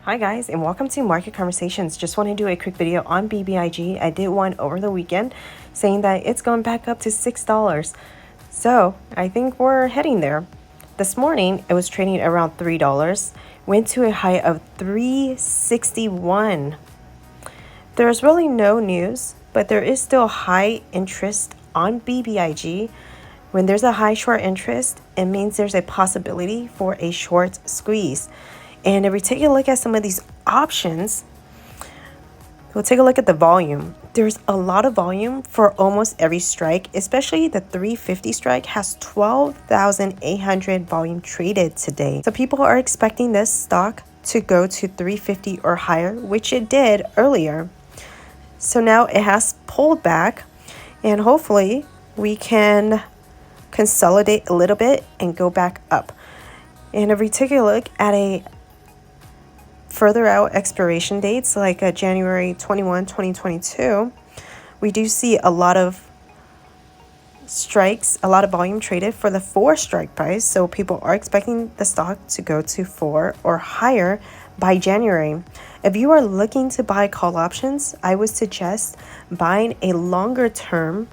Hi guys, and welcome to Market Conversations. Just want to do a quick video on BBIG. I did one over the weekend saying that it's going back up to $6. So I think we're heading there. This morning it was trading around $3, went to a high of $3.61. There's really no news, but there is still high interest on BBIG. When there's a high short interest, it means there's a possibility for a short squeeze. And if we take a look at some of these options, we'll take a look at the volume. There's a lot of volume for almost every strike, especially the 350 strike has 12,800 volume traded today. So people are expecting this stock to go to 350 or higher, which it did earlier. So now it has pulled back, and hopefully we can consolidate a little bit and go back up. And if we take a look at a further out expiration dates like January 21, 2022, we do see a lot of strikes, a lot of volume traded for the 4 strike price. So people are expecting the stock to go to 4 or higher by January. If you are looking to buy call options, I would suggest buying a longer term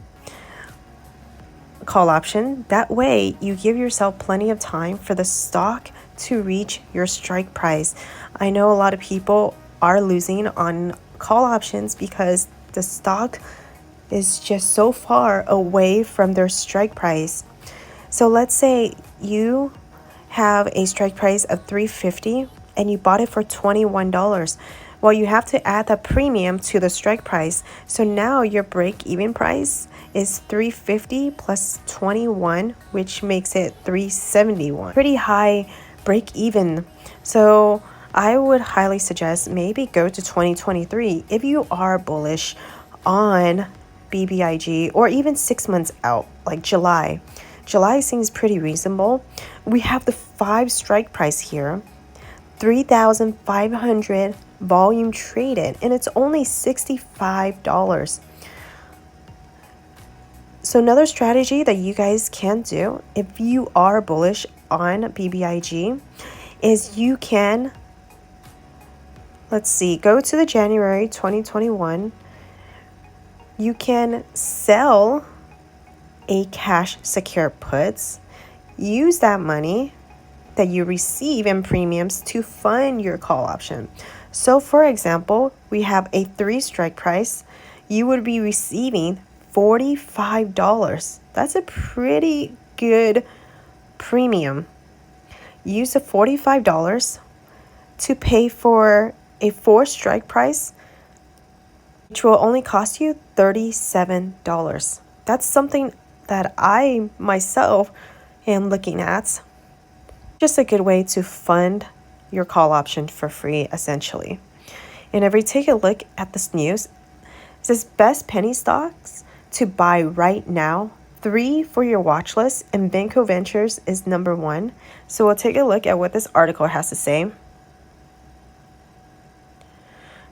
call option. That way you give yourself plenty of time for the stock to reach your strike price. I know a lot of people are losing on call options because the stock is just so far away from their strike price. So let's say you have a strike price of $3.50 and you bought it for $21. Well, you have to add the premium to the strike price. So now your break-even price is $3.50 plus 21, which makes it $3.71. Pretty high break-even. So I would highly suggest maybe go to 2023 if you are bullish on BBIG, or even 6 months out, like July. July seems pretty reasonable. We have the 5 strike price here, 3,500 volume traded, and it's only $65. So another strategy that you guys can do if you are bullish on BBIG is you can, go to the January 2021. You can sell a cash secure puts, use that money that you receive in premiums to fund your call option. So for example, we have a 3 strike price. You would be receiving $45. That's a pretty good premium. Use the $45 to pay for a 4 strike price, which will only cost you $37. That's something that I myself am looking at. Just a good way to fund your call option for free, essentially. And if we take a look at this news, it says best penny stocks to buy right now, 3 for your watch list, and Vinco Ventures is number 1. So we'll take a look at what this article has to say.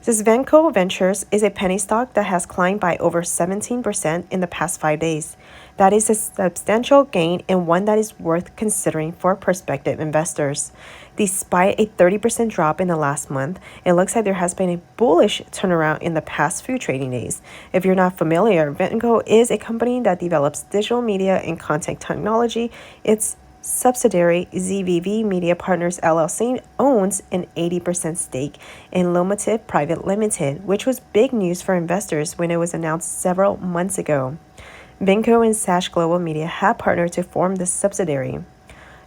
It says Vinco Ventures is a penny stock that has climbed by over 17% in the past 5 days. That is a substantial gain and one that is worth considering for prospective investors. Despite a 30% drop in the last month, it looks like there has been a bullish turnaround in the past few trading days. If you're not familiar, Vinco is a company that develops digital media and content technology. Its subsidiary ZVV Media Partners LLC owns an 80% stake in Lomotive Private Limited, which was big news for investors when it was announced several months ago. Vinco and Sash Global Media have partnered to form this subsidiary.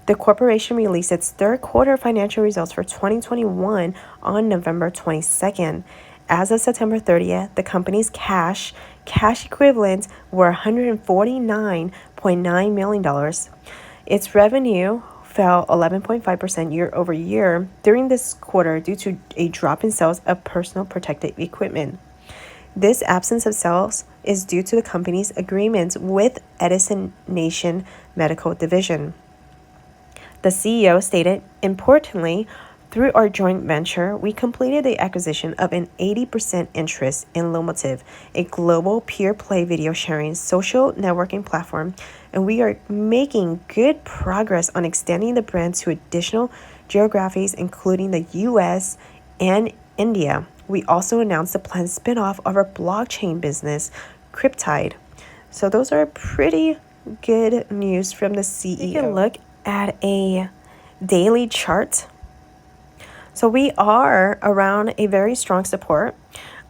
The corporation released its third quarter financial results for 2021 on November 22nd. As of September 30th, the company's cash equivalents were $149.9 million. Its revenue fell 11.5% year over year during this quarter due to a drop in sales of personal protective equipment. This absence of sales is due to the company's agreements with Edison Nation Medical Division. The CEO stated, importantly, through our joint venture, we completed the acquisition of an 80% interest in Lomotive, a global pure-play video sharing social networking platform, and we are making good progress on extending the brand to additional geographies, including the U.S. and India. We also announced the planned spinoff of our blockchain business, Cryptide. So those are pretty good news from the CEO. Take a look at a daily chart. So we are around a very strong support.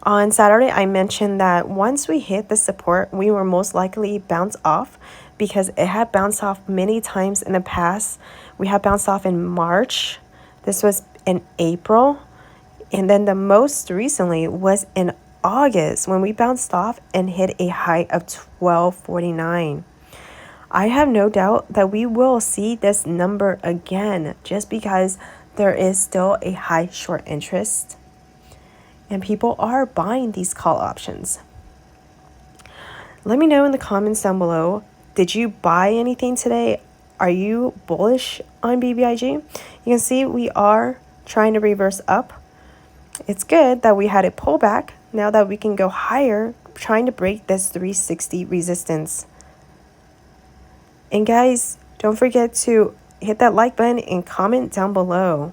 On Saturday, I mentioned that once we hit the support, we were most likely bounce off because it had bounced off many times in the past. We had bounced off in March. This was in April. And then the most recently was in August when we bounced off and hit a high of 1249. I have no doubt that we will see this number again just because there is still a high short interest and people are buying these call options. Let me know in the comments down below, did you buy anything today? Are you bullish on BBIG? You can see we are trying to reverse up. It's good that we had a pullback. Now that we can go higher, trying to break this 360 resistance. And guys, don't forget to hit that like button and comment down below.